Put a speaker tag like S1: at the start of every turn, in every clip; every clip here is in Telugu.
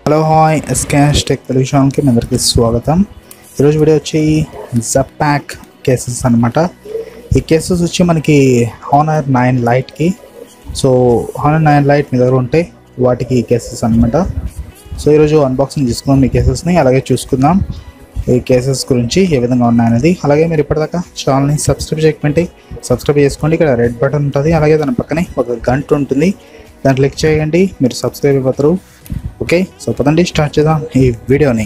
S1: Hello hi SKS tech Telugu ఛానల్కి మీ అందరికీ స్వాగతం. ఈరోజు వీడియో వచ్చి జపాక్ కేసెస్ అనమాట. ఈ కేసెస్ వచ్చి మనకి హానర్ 9 లైట్కి, సో హానర్ 9 లైట్ మీ దగ్గర ఉంటే వాటికి కేసెస్ అనమాట. సో ఈరోజు అన్బాక్సింగ్ చేసుకుందాం ఈ కేసెస్ని, అలాగే చూసుకుందాం ఈ కేసెస్ గురించి ఏ విధంగా ఉన్నాయనేది. అలాగే మీరు ఇప్పటిదాకా ఛానల్ని సబ్స్క్రైబ్ చేసుకోండి. ఇక్కడ రెడ్ బటన్ ఉంటుంది, అలాగే దాని పక్కనే ఒక గంట ఉంటుంది, దాన్ని క్లిక్ చేయండి, మీరు సబ్స్క్రైబ్ అయిపోతారు. ఓకే, సో పదండి స్టార్ట్ చేద్దాం ఈ వీడియోని.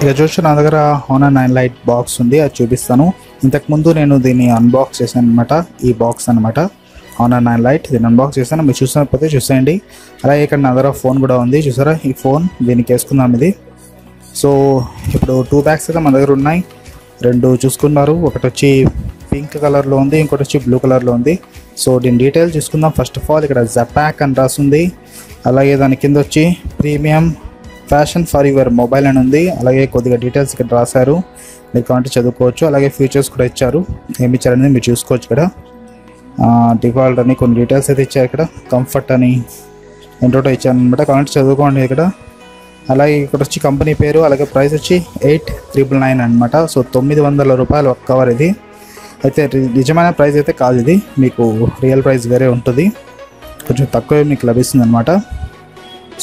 S1: ఇక చూసి నా దగ్గర హానర్ 9 లైట్ బాక్స్ ఉంది, అది చూపిస్తాను. ఇంతకుముందు నేను దీన్ని అన్బాక్స్ చేశాను అనమాట. ఈ బాక్స్ అనమాట హానర్ 9 లైట్, దీన్ని అన్బాక్స్ చేశాను. మీరు చూసినప్పుడు చూసేయండి. అలాగే ఇక్కడ నా దగ్గర ఫోన్ కూడా ఉంది, చూసారా ఈ ఫోన్, దీనికి వేసుకుందాం ఇది. సో ఇప్పుడు 2 బ్యాగ్స్ అయితే మన దగ్గర ఉన్నాయి, 2 చూసుకున్నారు. ఒకటి వచ్చి పింక్ కలర్లో ఉంది, ఇంకోటి వచ్చి బ్లూ కలర్లో ఉంది. సో దీని డీటెయిల్ చూసుకుందాం. ఫస్ట్ ఆఫ్ ఆల్ ఇక్కడ జపాక్ అని రాస్తుంది, అలాగే దాని కింద వచ్చి premium fashion for your mobile అని ఉంది. అలాగే కొద్దిగా డీటెయిల్స్ ఇక్కడ రాశారు, మీరు కావాలంటే చదువుకోవచ్చు. అలాగే ఫీచర్స్ కూడా ఇచ్చారు, ఏమి ఇచ్చారనేది మీరు చూసుకోవచ్చు. ఇక్కడ డిఫాల్ట్ అని కొన్ని డీటెయిల్స్ అయితే ఇచ్చారు, ఇక్కడ కంఫర్ట్ అని ఎంటోటో ఇచ్చారు అనమాట, కావాలంటే చదువుకోండి ఇక్కడ. అలాగే ఇక్కడ వచ్చి కంపెనీ పేరు, అలాగే ప్రైస్ వచ్చి 8,999 అనమాట. సో 900 రూపాయలు ఒక కవర్. ఇది అయితే నిజమైన ప్రైస్ అయితే కాదు, ఇది మీకు రియల్ ప్రైస్ వేరే ఉంటుంది, కొంచెం తక్కువ మీకు లభిస్తుంది అనమాట.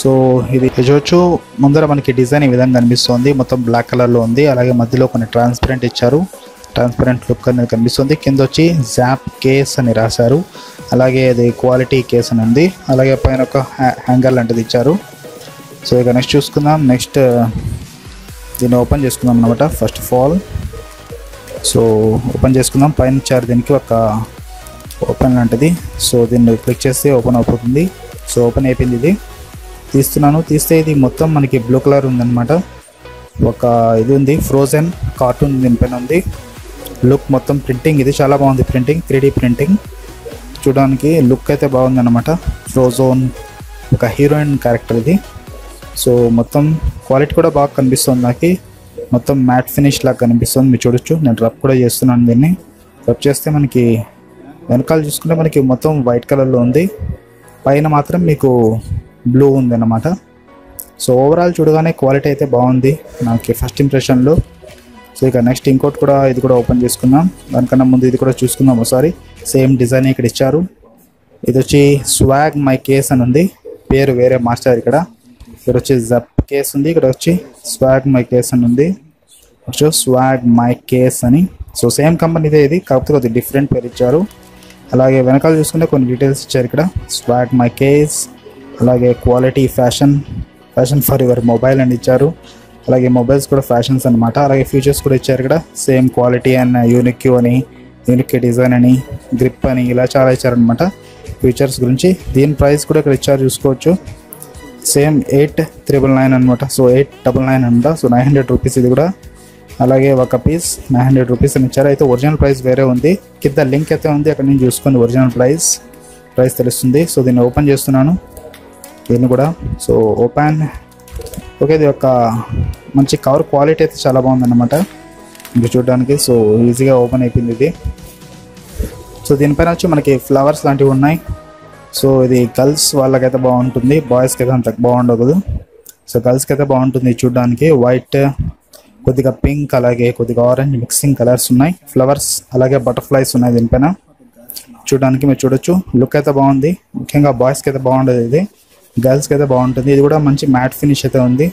S1: సో ఇది చూడొచ్చు, ముందర మనకి డిజైన్ ఈ విధంగా కనిపిస్తుంది, మొత్తం బ్లాక్ కలర్లో ఉంది. అలాగే మధ్యలో కొన్ని ట్రాన్స్పరెంట్ ఇచ్చారు, ట్రాన్స్పరెంట్ లుక్ అనేది కనిపిస్తుంది. కింద వచ్చి జాప్ కేస్ అని రాశారు, అలాగే అది క్వాలిటీ కేస్ అని ఉంది. అలాగే పైన ఒక హ్యాంగర్ లాంటిది ఇచ్చారు. సో ఇక నెక్స్ట్ చూసుకుందాం. నెక్స్ట్ దీన్ని ఓపెన్ చేసుకుందాం అనమాట. First of all so open చేసుకుందాం. పైన ఇచ్చారు దీనికి ఒక ఓపెన్ లాంటిది, సో దీన్ని క్లిక్ చేస్తే ఓపెన్ అయిపోతుంది. సో ఓపెన్ అయిపోయింది. ఇది తీస్తున్నాను, తీస్తే ఇది మొత్తం మనకి బ్లూ కలర్ ఉందన్నమాట. ఒక ఇది ఉంది, ఫ్రోజన్ కార్టూన్ దీనిపైన ఉంది. లుక్ మొత్తం ప్రింటింగ్, ఇది చాలా బాగుంది ప్రింటింగ్, 3D ప్రింటింగ్. చూడడానికి లుక్ అయితే బాగుంది అన్నమాట. ఫ్రోజోన్ ఒక హీరోయిన్ క్యారెక్టర్ ఇది. సో మొత్తం క్వాలిటీ కూడా బాగా కనిపిస్తుంది నాకు, మొత్తం మ్యాట్ ఫినిష్ లాగా కనిపిస్తుంది. మీరు చూడొచ్చు, నేను రబ్ కూడా చేస్తున్నాను. దీన్ని రబ్ చేస్తే మనకి వెనకాల చూసుకుంటే మనకి మొత్తం వైట్ కలర్లో ఉంది, పైన మాత్రం మీకు బ్లూ ఉంది అన్నమాట. సో ఓవరాల్ చూడగానే క్వాలిటీ అయితే బాగుంది నాకు ఫస్ట్ ఇంప్రెషన్లో. సో ఇక నెక్స్ట్ ఇంకోటి కూడా, ఇది కూడా ఓపెన్ చేసుకుందాం. దానికన్నా ముందు ఇది కూడా చూసుకుందాం ఒకసారి. సేమ్ డిజైన్ ఇక్కడ ఇచ్చారు. ఇది వచ్చి స్వాగ్ మై కేస్ అని ఉంది, పేరు వేరే మార్చారు. ఇక్కడ వచ్చి జప్ కేస్ ఉంది, ఇక్కడ వచ్చి స్వాగ్ మై కేస్ అని ఉంది, స్వాగ్ మై కేస్ అని. సో సేమ్ కంపెనీదే ఇది, కాకపోతే కొద్దిగా డిఫరెంట్ పేరు ఇచ్చారు. అలాగే వెనకాల చూసుకుంటే కొన్ని డీటెయిల్స్ ఇచ్చారు ఇక్కడ, స్వాగ్ మై కేస్, అలాగే quality fashion for your mobile అని ఇచ్చారు. అలాగే మొబైల్స్ కూడా ఫ్యాషన్స్ అనమాట. అలాగే ఫీచర్స్ కూడా ఇచ్చారు ఇక్కడ, same quality and unique design అని, గ్రిప్ అని, ఇలా చాలా ఇచ్చారనమాట ఫీచర్స్ గురించి. దీని ప్రైస్ కూడా ఇక్కడ ఇచ్చారు, చూసుకోవచ్చు. సేమ్ 8,999 అనమాట. సో 899 అనమాట. సో 900 రూపీస్ ఇది కూడా. అలాగే ఒక పీస్ 900 రూపీస్ అని ఇచ్చారు. అయితే ఒరిజినల్ ప్రైస్ వేరే ఉంది, కింద లింక్ అయితే ఉంది, అక్కడ నుంచి చూసుకోండి ఒరిజినల్ ప్రైస్ తెలుస్తుంది. సో దీన్ని ఓపెన్ చేస్తున్నాను దీన్ని కూడా. So open. ఓకే, ఇది ఒక మంచి కవర్, క్వాలిటీ అయితే చాలా బాగుందన్నమాట మీరు చూడడానికి. సో ఈజీగా ఓపెన్ అయిపోయింది ఇది. సో దీనిపైన వచ్చి మనకి ఫ్లవర్స్ లాంటివి ఉన్నాయి. సో ఇది గర్ల్స్ వాళ్ళకైతే బాగుంటుంది, బాయ్స్కి అయితే అంత బాగుండదు. సో గర్ల్స్కి అయితే బాగుంటుంది చూడడానికి. వైట్, కొద్దిగా పింక్, అలాగే కొద్దిగా ఆరెంజ్ మిక్సింగ్ కలర్స్ ఉన్నాయి, ఫ్లవర్స్, అలాగే బటర్ఫ్లైస్ ఉన్నాయి దీనిపైన. చూడడానికి మీరు చూడొచ్చు, లుక్ అయితే బాగుంది. ముఖ్యంగా బాయ్స్కి అయితే బాగుండదు ఇది, గర్ల్స్కి అయితే బాగుంటుంది. ఇది కూడా మంచి మ్యాట్ ఫినిష్ అయితే ఉంది.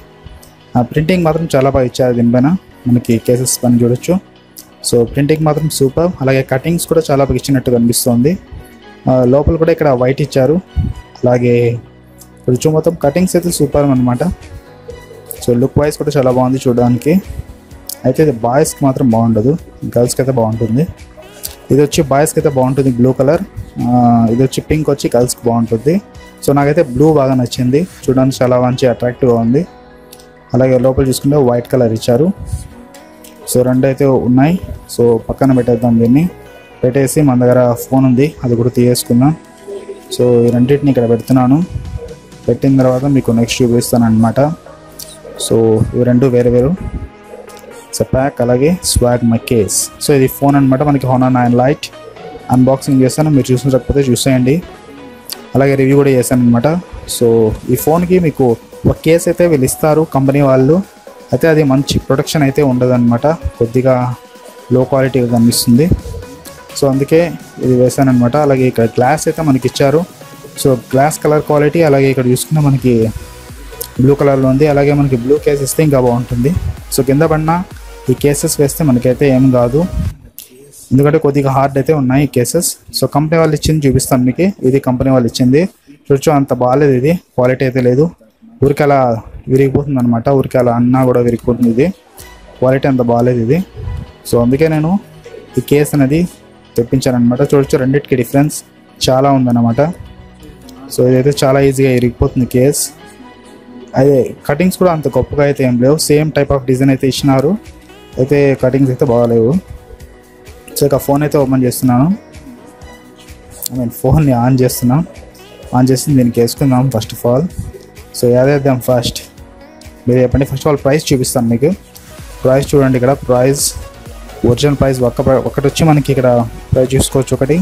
S1: ప్రింటింగ్ మాత్రం చాలా బాగా ఇచ్చారు దీనిపైన, మనకి కేసెస్ పని చూడొచ్చు. సో ప్రింటింగ్ మాత్రం సూపర్. అలాగే కటింగ్స్ కూడా చాలా బాగా ఇచ్చినట్టు కనిపిస్తుంది. లోపల కూడా ఇక్కడ వైట్ ఇచ్చారు. అలాగే కొంచెం మొత్తం కటింగ్స్ అయితే సూపర్ అనమాట. సో లుక్ వైజ్ కూడా చాలా బాగుంది చూడడానికి. అయితే ఇది బాయ్స్కి మాత్రం బాగుండదు, గర్ల్స్కి అయితే బాగుంటుంది. ఇది వచ్చి బాయ్స్కి అయితే బాగుంటుంది, బ్లూ కలర్. ఇది వచ్చి పింక్ వచ్చి గర్ల్స్కి బాగుంటుంది. సో నాకైతే బ్లూ బాగా నచ్చింది, చూడడానికి చాలా మంచి అట్రాక్టివ్గా ఉంది. అలాగే లోపల చూసుకుంటే వైట్ కలర్ ఇచ్చారు. సో 2 అయితే ఉన్నాయి. సో పక్కన పెట్టేద్దాం, దీన్ని పెట్టేసి మన దగ్గర ఫోన్ ఉంది, అది కూడా తీసేసుకుందాం. సో ఈ రెండింటిని ఇక్కడ పెడుతున్నాను. పెట్టిన తర్వాత మీకు నెక్స్ట్ చూపిస్తాను అనమాట. సో ఇవి రెండు వేరు వేరు సో ప్యాక్, అలాగే స్వాగ్ మై కేస్. సో ఇది ఫోన్ అనమాట, మనకి Honor 9 Lite అన్బాక్సింగ్ చేశాను. మీరు చూసినకపోతే చూసేయండి, అలాగే రివ్యూ కూడా చేశాను అనమాట. సో ఈ ఫోన్కి మీకు ఒక కేస్ అయితే వీళ్ళు ఇస్తారు కంపెనీ వాళ్ళు, అయితే అది మంచి ప్రొటెక్షన్ అయితే ఉండదు అనమాట, కొద్దిగా లో క్వాలిటీగా కనిపిస్తుంది. సో అందుకే ఇది వేసాను అనమాట. అలాగే ఇక్కడ గ్లాస్ అయితే మనకి ఇచ్చారు. సో గ్లాస్ కలర్ క్వాలిటీ, అలాగే ఇక్కడ చూసుకున్న మనకి బ్లూ కలర్లో ఉంది. అలాగే మనకి బ్లూ కేస్ ఇస్తే ఇంకా బాగుంటుంది. సో కింద పడిన ఈ కేసెస్ వేస్తే మనకైతే ఏం కాదు, ఎందుకంటే కొద్దిగా హార్డ్ అయితే ఉన్నాయి ఈ కేసెస్. సో కంపెనీ వాళ్ళు ఇచ్చింది చూపిస్తాను మీకు. ఇది కంపెనీ వాళ్ళు ఇచ్చింది, చూడొచ్చు. అంత బాగాలేదు, ఇది క్వాలిటీ అయితే లేదు, ఊరికి అలా విరిగిపోతుంది అనమాట, ఊరికి అలా అన్నా కూడా విరిగిపోతుంది. ఇది క్వాలిటీ అంత బాగాలేదు ఇది. సో అందుకే నేను ఈ కేస్ అనేది తెప్పించాను అనమాట. చూడొచ్చు, రెండింటికి డిఫరెన్స్ చాలా ఉందన్నమాట. సో ఇదైతే చాలా ఈజీగా విరిగిపోతుంది కేస్. అదే కటింగ్స్ కూడా అంత గొప్పగా అయితే ఏం లేవు, సేమ్ టైప్ ఆఫ్ డిజైన్ అయితే ఇచ్చినారు, అయితే కటింగ్స్ అయితే బాగాలేవు. సో ఇక ఫోన్ అయితే ఓపెన్ చేస్తున్నాను, ఫోన్ని ఆన్ చేస్తున్నాం. ఆన్ చేసి దీనికి వేసుకుందాం ఫస్ట్ ఆఫ్ ఆల్. సో యాదేద్దాం ఫస్ట్, మీరు చెప్పండి. ఫస్ట్ ఆఫ్ ఆల్ ప్రైస్ చూపిస్తాను మీకు. ప్రైస్ చూడండి, ఇక్కడ ప్రైస్ ఒరిజినల్ ప్రైస్ ఒకటి వచ్చి మనకి ఇక్కడ ప్రైస్ చూసుకోవచ్చు, ఒకటి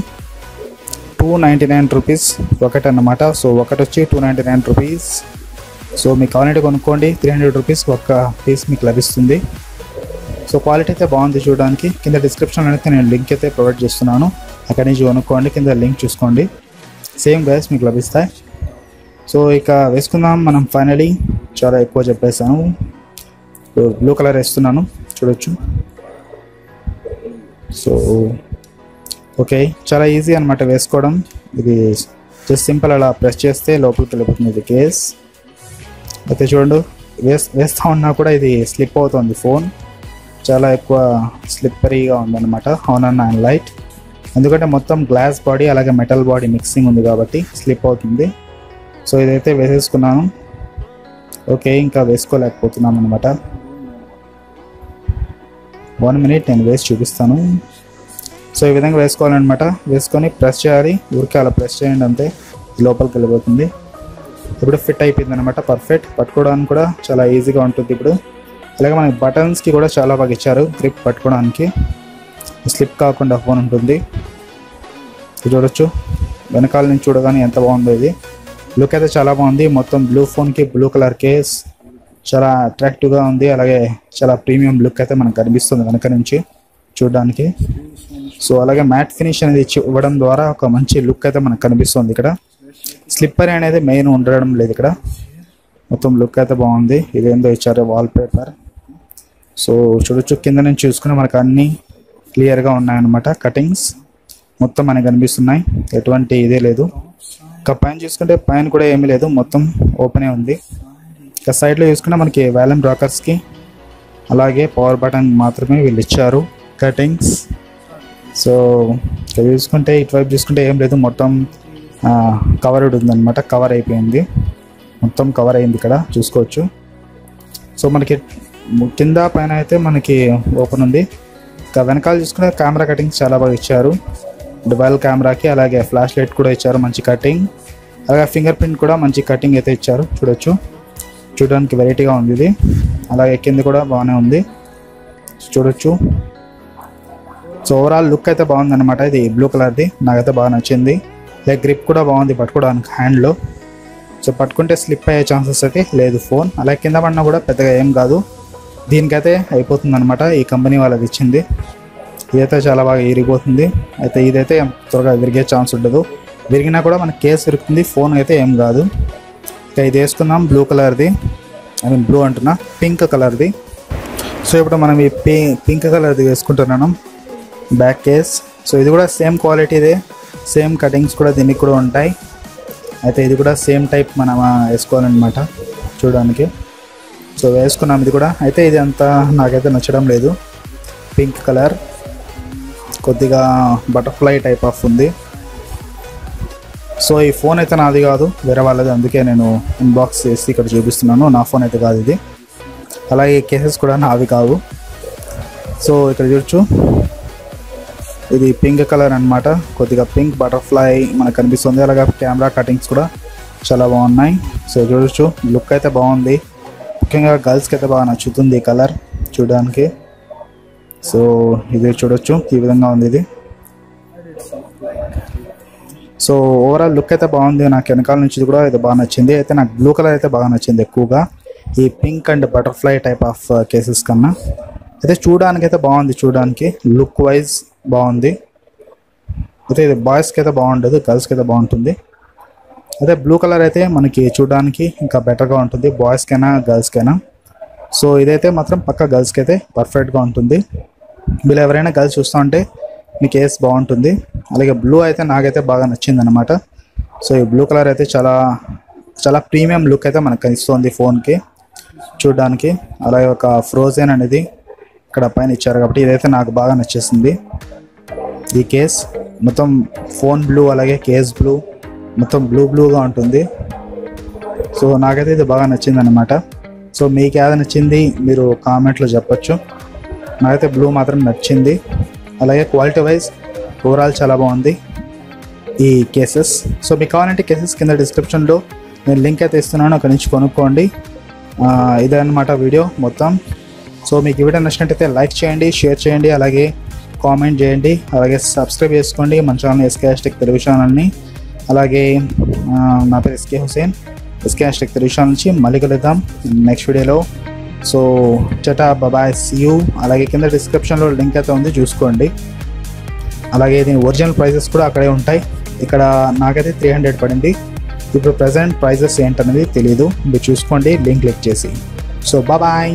S1: 299 రూపీస్ ఒకటి అన్నమాట. సో ఒకటి వచ్చి 299 రూపీస్. సో మీకు కావాలంటే కొనుక్కోండి, 300 రూపీస్ ఒక్క పీస్ మీకు లభిస్తుంది. సో క్వాలిటీ అయితే బాగుంది చూడడానికి. కింద డిస్క్రిప్షన్లో అయితే నేను లింక్ అయితే ప్రొవైడ్ చేస్తున్నాను, అక్కడి నుంచి కొనుక్కోండి, కింద లింక్ చూసుకోండి, సేమ్ గైస్ మీకు లభిస్తాయి. సో ఇక వేసుకుందాం మనం. ఫైనలీ చాలా ఎక్కువ చెప్పేసాను, బ్లూ కలర్ వేస్తున్నాను చూడొచ్చు. సో ఓకే, చాలా ఈజీ అనమాట వేసుకోవడం. ఇది జస్ట్ సింపుల్, అలా ప్రెస్ చేస్తే లోపలికి వెళ్ళిపోతుంది ఇది కేస్. అయితే చూడండి, వేస్తూ ఉన్నా కూడా ఇది స్లిప్ అవుతుంది ఫోన్, చాలా ఎక్కువ స్లిప్పరీగా ఉందన్నమాట Honor 9 Lite. ఎందుకంటే మొత్తం గ్లాస్ బాడీ అలాగే మెటల్ బాడీ మిక్సింగ్ ఉంది కాబట్టి స్లిప్ అవుతుంది. సో ఇదైతే వేసేసుకున్నాను. ఓకే, ఇంకా వేసుకోలేకపోతున్నాను అనమాట. 1 మినిట్ నేను వేసి చూపిస్తాను. సో ఈ విధంగా వేసుకోవాలన్నమాట. వేసుకొని ప్రెస్ చేయాలి, ఊరికే అలా ప్రెస్ చేయండి అంతే, లోపలికి వెళ్ళిపోతుంది. ఇప్పుడు ఫిట్ అయిపోయింది అనమాట, పర్ఫెక్ట్. పట్టుకోవడానికి కూడా చాలా ఈజీగా ఉంటుంది ఇప్పుడు. అలాగే మనకి బటన్స్కి కూడా చాలా బాగా ఇచ్చారు, గ్రిప్ పట్టుకోవడానికి స్లిప్ కాకుండా ఫోన్ ఉంటుంది. చూడొచ్చు, వెనకాల నుంచి చూడగానే ఎంత బాగుందో ఇది. లుక్ అయితే చాలా బాగుంది. మొత్తం బ్లూ ఫోన్కి బ్లూ కలర్ కేస్ చాలా అట్రాక్టివ్గా ఉంది. అలాగే చాలా ప్రీమియం లుక్ అయితే మనకు కనిపిస్తుంది వెనక నుంచి చూడడానికి. సో అలాగే మ్యాట్ ఫినిష్ అనేది ఇవ్వడం ద్వారా ఒక మంచి లుక్ అయితే మనకు కనిపిస్తుంది. ఇక్కడ స్లిప్పర్ అనేది మెయిన్ ఉండడం లేదు, ఇక్కడ మొత్తం లుక్ అయితే బాగుంది. ఇదేందో ఇచ్చారు వాల్ పేపర్. సో చూడొచ్చు, కింద నుంచి చూసుకుని మనకు అన్నీ క్లియర్గా ఉన్నాయన్నమాట. కటింగ్స్ మొత్తం మనకు కనిపిస్తున్నాయి, ఎటువంటి ఇదే లేదు. ఇంకా పైన చూసుకుంటే పైన కూడా ఏమీ లేదు, మొత్తం ఓపెనే ఉంది. ఇక సైడ్లో చూసుకుంటే మనకి వాల్యూమ్ రాకర్స్కి అలాగే పవర్ బటన్ మాత్రమే వీళ్ళు ఇచ్చారు కటింగ్స్. సో ఇక్కడ చూసుకుంటే ఇటువైపు చూసుకుంటే ఏం లేదు, మొత్తం కవర్డ్ ఉందన్నమాట, కవర్ అయిపోయింది, మొత్తం కవర్ అయింది ఇక్కడ చూసుకోవచ్చు. సో మనకి కింద పైన అయితే మనకి ఓపెన్ ఉంది. ఇంకా వెనకాల చూసుకుంటే కెమెరా కటింగ్స్ చాలా బాగా ఇచ్చారు, డబల్ కెమెరాకి అలాగే ఫ్లాష్ లైట్ కూడా ఇచ్చారు, మంచి కటింగ్. అలాగే ఫింగర్ ప్రింట్ కూడా మంచి కటింగ్ అయితే ఇచ్చారు చూడొచ్చు. చూడడానికి వెరైటీగా ఉంది ఇది. అలాగే కింద కూడా బాగానే ఉంది చూడొచ్చు. సో ఓవరాల్ లుక్ అయితే బాగుంది అనమాట. ఇది బ్లూ కలర్ది నాకైతే బాగా నచ్చింది. లైక్ గ్రిప్ కూడా బాగుంది పట్టుకోవడానికి హ్యాండ్లో. సో పట్టుకుంటే స్లిప్ అయ్యే ఛాన్సెస్ అయితే లేదు ఫోన్. అలాగే కింద పడినా కూడా పెద్దగా ఏం కాదు, దీనికైతే అయిపోతుంది అనమాట. ఈ కంపెనీ వాళ్ళది ఇచ్చింది ఇదైతే చాలా బాగా విరిగిపోతుంది. అయితే ఇదైతే త్వరగా విరిగే ఛాన్స్ ఉండదు, విరిగినా కూడా మనకి కేసు విరుగుతుంది, ఫోన్ అయితే ఏం కాదు. ఇక ఇది వేసుకుందాం బ్లూ కలర్ది, బ్లూ అంటున్నా పింక్ కలర్ది. సో ఇప్పుడు మనం ఈ పింక్ కలర్ది వేసుకుంటున్నాను బ్యాక్ కేస్. సో ఇది కూడా సేమ్ క్వాలిటీదే, సేమ్ కటింగ్స్ కూడా దీనికి కూడా ఉంటాయి. అయితే ఇది కూడా సేమ్ టైప్ మనం వేసుకోవాలన్నమాట చూడడానికి. సో వేసుకున్నాం ఇది కూడా. అయితే ఇది అంతా నాకైతే నచ్చడం లేదు, పింక్ కలర్ కొద్దిగా బటర్ఫ్లై టైప్ ఆఫ్ ఉంది. సో ఈ ఫోన్ అయితే నాది కాదు, వేరే వాళ్ళది, అందుకే నేను అన్బాక్స్ చేసి ఇక్కడ చూపిస్తున్నాను. నా ఫోన్ అయితే కాదు ఇది. అలాగే కేసెస్ కూడా నావి కావు. సో ఇక్కడ చూడొచ్చు, ఇది పింక్ కలర్ అన్నమాట, కొద్దిగా పింక్ బటర్ఫ్లై మనకు కనిపిస్తుంది. అలాగే కెమెరా కటింగ్స్ కూడా చాలా బాగున్నాయి. సో చూడొచ్చు, లుక్ అయితే బాగుంది, ముఖ్యంగా గర్ల్స్కి అయితే బాగా నచ్చుతుంది ఈ కలర్ చూడడానికి. సో ఇది చూడొచ్చు, ఈ విధంగా ఉంది ఇది. సో ఓవరాల్ లుక్ అయితే బాగుంది. నాకు వెనకాల నుంచి కూడా ఇది బాగా నచ్చింది. అయితే నాకు బ్లూ కలర్ అయితే బాగా నచ్చింది ఎక్కువగా, ఈ pink and butterfly type of cases కన్నా. అయితే చూడడానికి అయితే బాగుంది, చూడడానికి లుక్ వైజ్ బాగుంది. అయితే ఇది బాయ్స్కి అయితే బాగుండదు, గర్ల్స్కి అయితే బాగుంటుంది. అదే బ్లూ కలర్ అయితే మనకి చూడడానికి ఇంకా బెటర్గా ఉంటుంది, బాయ్స్కైనా గర్ల్స్కైనా. సో ఇదైతే మాత్రం పక్క గర్ల్స్కి అయితే పర్ఫెక్ట్గా ఉంటుంది. వీళ్ళు ఎవరైనా గర్ల్స్ చూస్తూ ఉంటే మీ కేస్ బాగుంటుంది. అలాగే బ్లూ అయితే నాకైతే బాగా నచ్చింది అనమాట. సో ఈ బ్లూ కలర్ అయితే చాలా చాలా ప్రీమియం లుక్ అయితే మనకు ఇస్తుంది ఫోన్కి చూడడానికి. అలాగే ఒక ఫ్రోజన్ అనేది ఇక్కడ పైన ఇచ్చారు కాబట్టి ఇదైతే నాకు బాగా నచ్చేసింది. ఈ కేస్ మొత్తం ఫోన్ బ్లూ, అలాగే కేస్ బ్లూ, మొత్తం బ్లూగా ఉంటుంది. సో నాకైతే ఇది బాగా నచ్చింది అనమాట. సో మీకు ఏది నచ్చింది మీరు కామెంట్లో చెప్పచ్చు. నాకైతే బ్లూ మాత్రం నచ్చింది. అలాగే క్వాలిటీ వైజ్ ఓవరాల్ చాలా బాగుంది ఈ కేసెస్. సో మీకు కావాలంటే కేసెస్ కింద డిస్క్రిప్షన్లో నేను లింక్ అయితే ఇస్తున్నాను, అక్కడి నుంచి కొనుక్కోండి. ఇదే అన్నమాట వీడియో మొత్తం. సో మీకు ఈ వీడియో నచ్చినట్టయితే లైక్ చేయండి, షేర్ చేయండి, అలాగే కామెంట్ చేయండి, అలాగే సబ్స్క్రైబ్ చేసుకోండి మన ఛానల్ SK తెలుగు ఛానల్ని. అలాగే నా పేరు SK Hussain, SK Telugu channel నుంచి మళ్ళీ కలుద్దాం నెక్స్ట్ వీడియోలో. సో చటా బాయ్, సీ యూ. అలాగే కింద డిస్క్రిప్షన్లో లింక్ అయితే ఉంది, చూసుకోండి. అలాగే దీని ఒరిజినల్ ప్రైజెస్ కూడా అక్కడే ఉంటాయి. ఇక్కడ నాకైతే 300 పడింది. ఇప్పుడు ప్రజెంట్ ప్రైజెస్ ఏంటనేది తెలీదు, మీరు చూసుకోండి లింక్ క్లిక్ చేసి. So bye.